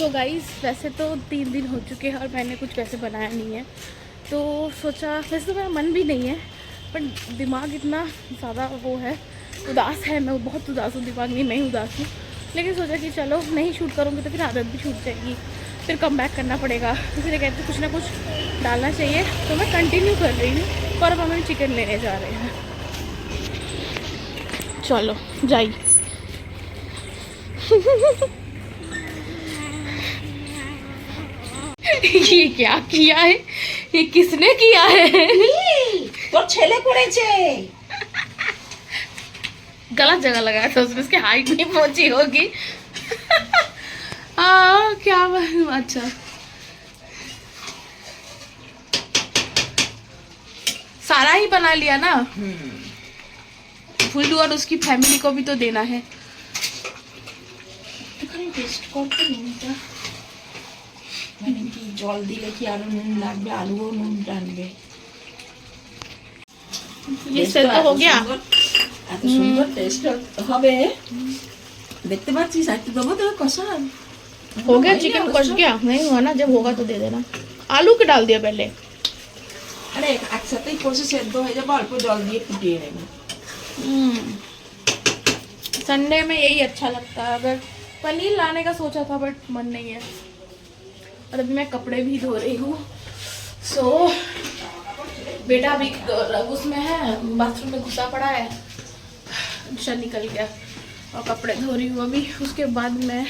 तो गाइस वैसे तो 3 दिन हो चुके हैं और मैंने कुछ वैसे बनाया नहीं है, तो सोचा वैसे तो मेरा मन भी नहीं है, पर दिमाग इतना ज़्यादा वो है, उदास है, मैं बहुत उदास हूँ, दिमाग नहीं मैं ही उदास हूँ। लेकिन सोचा कि चलो नहीं शूट करूँगी तो फिर आदत भी छूट जाएगी, फिर कम बैक करना पड़ेगा, इसलिए कहते कुछ ना कुछ डालना चाहिए। तो मैं कंटिन्यू कर रही हूँ और अब हम चिकन लेने जा रहे हैं। चलो जाइए। ये क्या किया है, ये किसने किया है? तो छेले पड़ेছে गलत जगह लगाया था उसने, उसके हाइट नहीं पहुंची होगी। क्या अच्छा सारा ही बना लिया ना। फुल्लू और उसकी फैमिली को भी तो देना है। টেস্ট করতে নুনটা মানে কি জল দিলে কি আরো নুন লাগবে, আলুও নুন টানবে। ये सेट तो हो गया। এত সুন্দর টেস্ট হবে দেখতে পাচ্ছিস। আর একটু দেবো তো কষা हो गया, चिकन कस गया। नहीं हुआ ना, जब होगा तो दे देना। आलू के डाल दिया पहले। আরে একসাথেই কষে সেদ্ধ হয়ে যাবে, অল্প জল দিয়ে ফুটিয়ে নেবে। संडे में यही अच्छा लगता है। अगर पनीर लाने का सोचा था बट मन नहीं है। और अभी मैं कपड़े भी धो रही हूँ। सो बेटा भी उसमें है, बाथरूम में घुसा पड़ा है, शर निकल गया और कपड़े धो रही हूँ अभी। उसके बाद मैं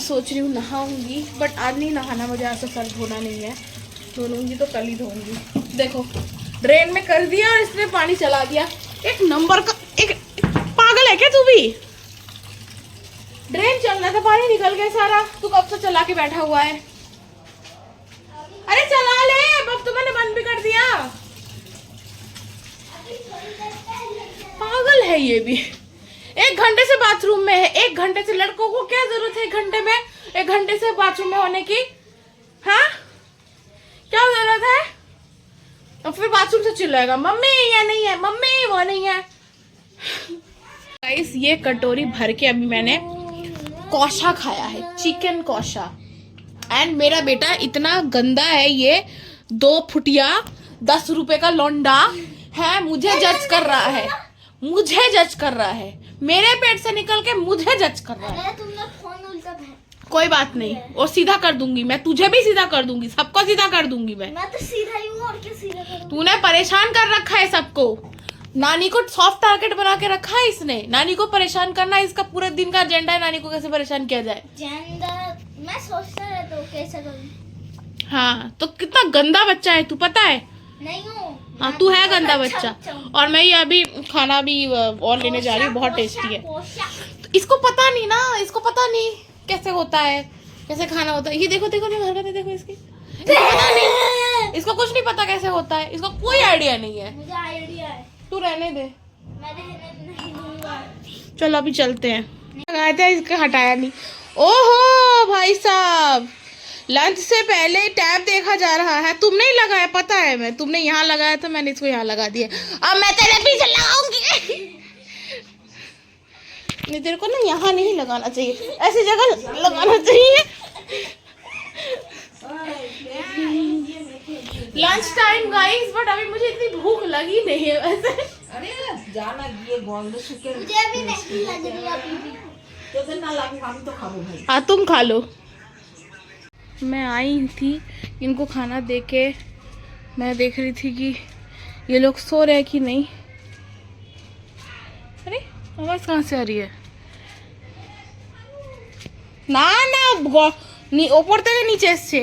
सोच रही हूँ नहाऊंगी, बट आज नहीं नहाना, मुझे आज से सर धोना नहीं है। धोऊंगी तो कल ही धोऊंगी। देखो ड्रेन में कर दिया और इसने पानी चला दिया। एक नंबर का एक पागल है क्या तू भी? ड्रेन चल रहा था, पानी निकल गया सारा। तू कब से चला के बैठा हुआ है? अरे चला ले, अब तो मैंने बंद भी कर दिया। पागल है ये भी। 1 घंटे से बाथरूम में है, 1 घंटे से। लड़कों को क्या जरूरत है 1 घंटे में, 1 घंटे से बाथरूम में होने की? हाँ क्या जरूरत है? और फिर बाथरूम से चिल्लाएगा मम्मी ये नहीं है, मम्मी वो नहीं है। गाइस ये कटोरी भर के अभी मैंने कौशा खाया है, चिकन कौशा। एंड मेरा बेटा इतना गंदा है, ये 2 फुटिया 10 रुपए का लौंडा है, मुझे जज कर रहा है, मुझे जज कर रहा है, मेरे पेट से निकल के मुझे जज कर रहा है। तुमने फोन उल्टा कोई बात नहीं, वो सीधा कर दूंगी मैं, तुझे भी सीधा कर दूंगी, सबको सीधा कर दूंगी मैं तो सीधा ही हूँ और क्या सीधा करूँ? तूने परेशान कर रखा है सबको। नानी को सॉफ्ट टारगेट बना के रखा है इसने, नानी को परेशान करना इसका पूरे दिन का एजेंडा है, नानी को कैसे परेशान किया जाए। मैं सोचता रहता हूँ कैसे करूँ। हाँ तो कितना गंदा बच्चा है तू, पता है? नहीं हूँ। हाँ तू है गंदा बच्चा। और मैं ये अभी खाना भी और लेने जा रही हूँ, बहुत टेस्टी है। तो इसको पता नहीं ना, इसको पता नहीं कैसे होता है, कैसे खाना होता है। ये देखो देखो देखो हरकतें देखो इसकी, इसको पता नहीं, इसको कुछ नहीं पता कैसे होता है, इसको कोई आइडिया नहीं है। मुझे आइडिया है, तू रहने दे, मैं रहने नहीं दूंगा। चलो अभी चलते हैं। लगाया था इसका, हटाया नहीं। ओहो भाई साहब, लंच से पहले टैब देखा जा रहा है। तुमने ही लगाया, पता है मैं, तुमने यहाँ लगाया था, मैंने इसको यहाँ लगा दिया। अब मैं तेरे पीछे लगाऊंगी। नहीं तेरे को ना यहाँ नहीं लगाना चाहिए, ऐसी जगह लगाना चाहिए। लंच टाइम गाइस, बट अभी मुझे इतनी भूख लगी नहीं है वैसे। अरे जाना ये गंध सुखे मुझे भी नहीं लग रही अभी भी। तो ना लागू, हम तो खाबो भाई। हाँ तुम खा लो। मैं आई थी इनको खाना दे के, मैं देख रही थी कि ये लोग सो रहे हैं कि नहीं। अरे आवाज़ कहाँ से आ रही है? ना ना नहीं, ऊपर तक नीचे से।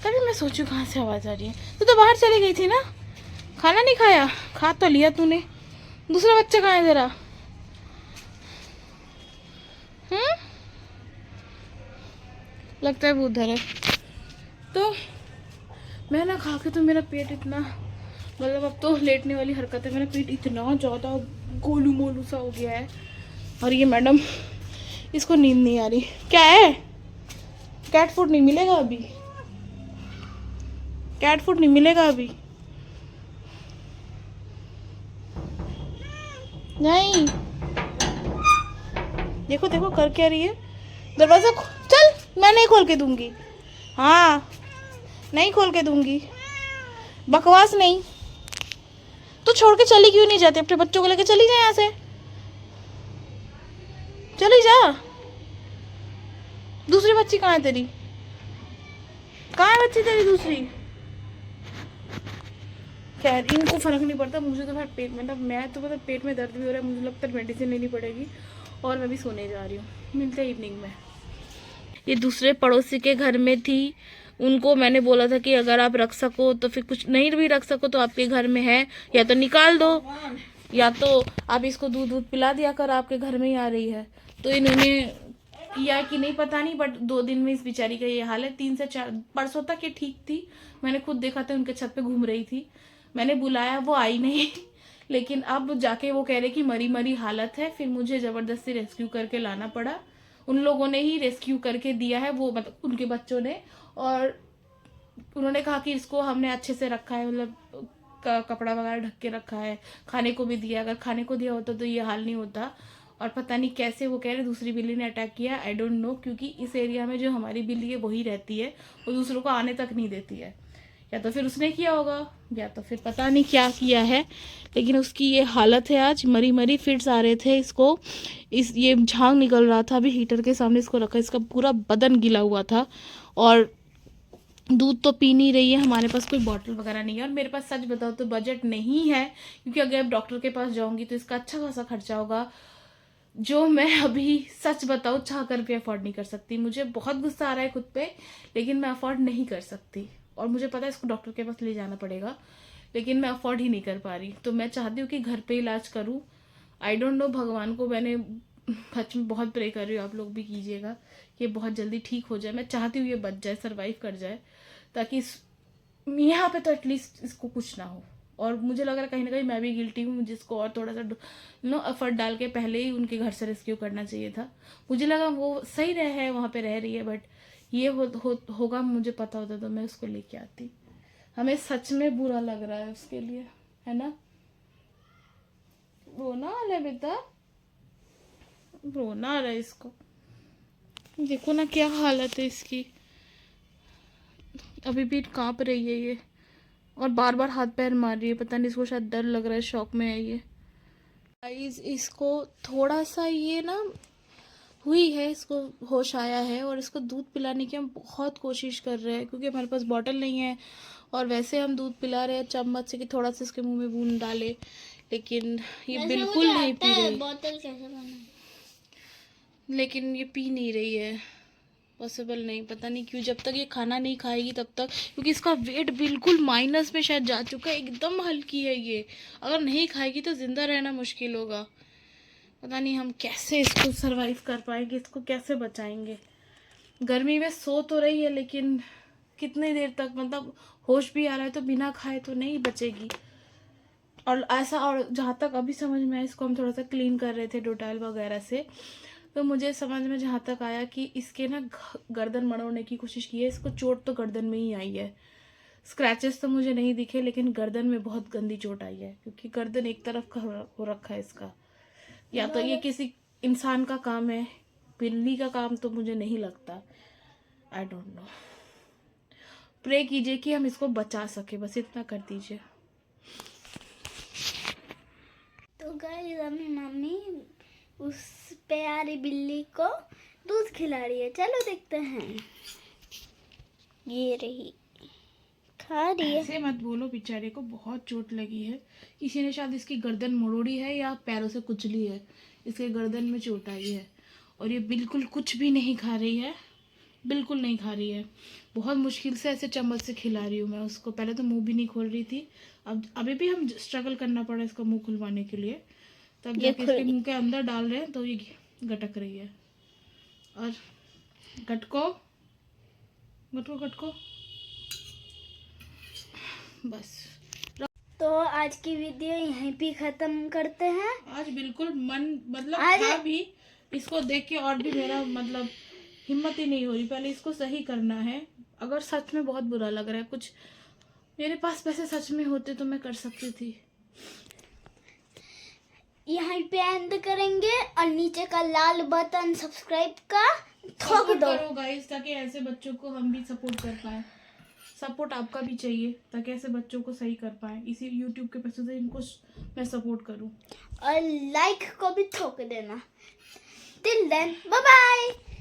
तभी मैं सोचूं कहाँ से आवाज़ आ रही है। तू तो बाहर चली गई थी ना, खाना नहीं खाया? खा तो लिया तूने। दूसरा बच्चा कहाँ है जरा? लगता है वो उधर है। तो मैं ना खा के तो मेरा पेट इतना, मतलब अब तो लेटने वाली हरकत है, मेरा पेट इतना ज़्यादा गोलू मोलू सा हो गया है। और ये मैडम, इसको नींद नहीं आ रही। क्या है? कैट फूड नहीं मिलेगा अभी, कैट फूड नहीं मिलेगा अभी। नहीं देखो देखो कर क्या रही है, दरवाजा चल, मैं नहीं खोल के दूंगी, हाँ नहीं खोल के दूंगी, बकवास नहीं। तो छोड़ के चली क्यों नहीं जाती? अपने बच्चों को लेके चली जा, यहाँ से चली जा। दूसरी बच्ची कहाँ है तेरी? कहाँ है बच्ची तेरी दूसरी? खैर इनको फर्क नहीं पड़ता, मुझे तो फिर पेट में ना, मैं तो मतलब पेट में दर्द भी हो रहा है, मुझे लगता है मेडिसिन लेनी पड़ेगी। और मैं भी सोने जा रही हूँ, मिलते हैं इवनिंग में। ये दूसरे पड़ोसी के घर में थी, उनको मैंने बोला था कि अगर आप रख सको तो फिर, कुछ नहीं भी रख सको तो आपके घर में है, या तो निकाल दो या तो आप इसको दूध दूध पिला दिया कर, आपके घर में ही आ रही है। तो इन्होंने किया कि नहीं पता नहीं, बट 2 दिन में इस बेचारी का ये हाल है। 3 से 4 परसों तक ये ठीक थी, मैंने खुद देखा था, उनके छत पे घूम रही थी, मैंने बुलाया वो आई नहीं लेकिन अब जाके वो कह रहे कि मरी मरी हालत है, फिर मुझे ज़बरदस्ती रेस्क्यू करके लाना पड़ा। उन लोगों ने ही रेस्क्यू करके दिया है, वो मतलब उनके बच्चों ने, और उन्होंने कहा कि इसको हमने अच्छे से रखा है, मतलब कपड़ा वगैरह ढक के रखा है, खाने को भी दिया, अगर खाने को दिया होता तो ये हाल नहीं होता। और पता नहीं कैसे वो कह रहे दूसरी बिल्ली ने अटैक किया, आई डोंट नो, क्योंकि इस एरिया में जो हमारी बिल्ली है वही रहती है, वो दूसरों को आने तक नहीं देती है। या तो फिर उसने किया होगा, या तो फिर पता नहीं क्या किया है, लेकिन उसकी ये हालत है आज, मरी मरी फिट्स आ रहे थे इसको, ये झाग निकल रहा था। अभी हीटर के सामने इसको रखा, इसका पूरा बदन गीला हुआ था, और दूध तो पी नहीं रही है। हमारे पास कोई बॉटल वगैरह नहीं है, और मेरे पास सच बताओ तो बजट नहीं है, क्योंकि अगर डॉक्टर के पास जाऊंगी तो इसका अच्छा खासा खर्चा होगा, जो मैं अभी सच बताऊँ चाह कर भी अफोर्ड नहीं कर सकती। मुझे बहुत गुस्सा आ रहा है खुद पे, लेकिन मैं अफोर्ड नहीं कर सकती, और मुझे पता है इसको डॉक्टर के पास ले जाना पड़ेगा, लेकिन मैं अफोर्ड ही नहीं कर पा रही। तो मैं चाहती हूँ कि घर पे इलाज करूँ। आई डोंट नो, भगवान को मैंने सच में बहुत प्रे कर रही हूँ, आप लोग भी कीजिएगा कि बहुत जल्दी ठीक हो जाए। मैं चाहती हूँ ये बच जाए, सर्वाइव कर जाए, ताकि यहाँ पे तो एटलीस्ट इसको कुछ ना हो। और मुझे लग रहा है कहीं ना कहीं मैं भी गिल्टी हूँ, जिसको और थोड़ा सा एफर्ट डाल के पहले ही उनके घर से रेस्क्यू करना चाहिए था। मुझे लगा वो सही है, वहाँ पे रह रही है, बट ये होगा मुझे पता होता तो मैं उसको लेके आती। हमें सच में बुरा लग रहा है उसके लिए, है ना? रोना आ रहा है बेटा, रोना आ रहा है इसको, देखो ना क्या हालत है इसकी, अभी भी कांप रही है ये, और बार बार हाथ पैर मार रही है, पता नहीं इसको शायद डर लग रहा है, शौक में है ये। गाइस इसको थोड़ा सा ये ना हुई है, इसको होश आया है, और इसको दूध पिलाने की हम बहुत कोशिश कर रहे हैं, क्योंकि हमारे पास बॉटल नहीं है, और वैसे हम दूध पिला रहे हैं चम्मच से कि थोड़ा सा इसके मुंह में बूंद डाले, लेकिन ये बिल्कुल नहीं पी रही, बोतल कैसे बना? लेकिन ये पी नहीं रही है, पॉसिबल नहीं, पता नहीं क्यों। जब तक ये खाना नहीं खाएगी तब तक, क्योंकि इसका वेट बिल्कुल माइनस में शायद जा चुका है, एकदम हल्की है ये, अगर नहीं खाएगी तो जिंदा रहना मुश्किल होगा। पता नहीं हम कैसे इसको सरवाइव कर पाएंगे, इसको कैसे बचाएंगे। गर्मी में सो तो रही है, लेकिन कितनी देर तक, मतलब होश भी आ रहा है तो बिना खाए तो नहीं बचेगी। और ऐसा, और जहाँ तक अभी समझ में आया, इसको हम थोड़ा सा क्लीन कर रहे थे डोटाइल वगैरह से, तो मुझे समझ में जहाँ तक आया कि इसके ना गर्दन मड़ोड़ने की कोशिश की है, इसको चोट तो गर्दन में ही आई है। स्क्रैचेस तो मुझे नहीं दिखे, लेकिन गर्दन में बहुत गंदी चोट आई है, क्योंकि गर्दन एक तरफ का हो रखा है इसका। या तो ये किसी इंसान का काम है, बिल्ली का काम तो मुझे नहीं लगता, आई डोंट नो। प्रे कीजिए कि हम इसको बचा सके, बस इतना कर दीजिए। तो गाइस अभी मम्मी उस प्यारी बिल्ली को दूध खिला रही है, चलो देखते हैं। ये रही, खा रही है। ऐसे मत बोलो, बेचारे को बहुत चोट लगी है, किसी ने शायद इसकी गर्दन मरोड़ी है या पैरों से कुचली है, इसके गर्दन में चोट आई है। और ये बिल्कुल कुछ भी नहीं खा रही है, बिल्कुल नहीं खा रही है। बहुत मुश्किल से ऐसे चम्मच से खिला रही हूँ मैं उसको, पहले तो मुंह भी नहीं खोल रही थी, अब अभी भी हम स्ट्रगल करना पड़ा इसका मुंह खुलवाने के लिए, तब जाके इसके मुंह के अंदर डाल रहे हैं तो ये गटक रही है। और गटको गटको गटको, बस। तो आज की वीडियो यहीं पे खत्म करते हैं। आज बिल्कुल मन, मतलब था भी, इसको देख के और भी मेरा मतलब हिम्मत ही नहीं हो रही, पहले इसको सही करना है। अगर सच में बहुत बुरा लग रहा है, कुछ मेरे पास पैसे सच में होते तो मैं कर सकती थी। यहीं पे एंड करेंगे, और नीचे का लाल बटन सब्सक्राइब का ठोक सपोर्ट दो। करो गाइस, ताकि ऐसे बच्चों को हम भी सपोर्ट कर पाए। सपोर्ट आपका भी चाहिए ताकि ऐसे बच्चों को सही कर पाए। इसी यूट्यूब के पैसे से इनको मैं सपोर्ट करूं। और लाइक को भी ठोक देना। Till then bye bye.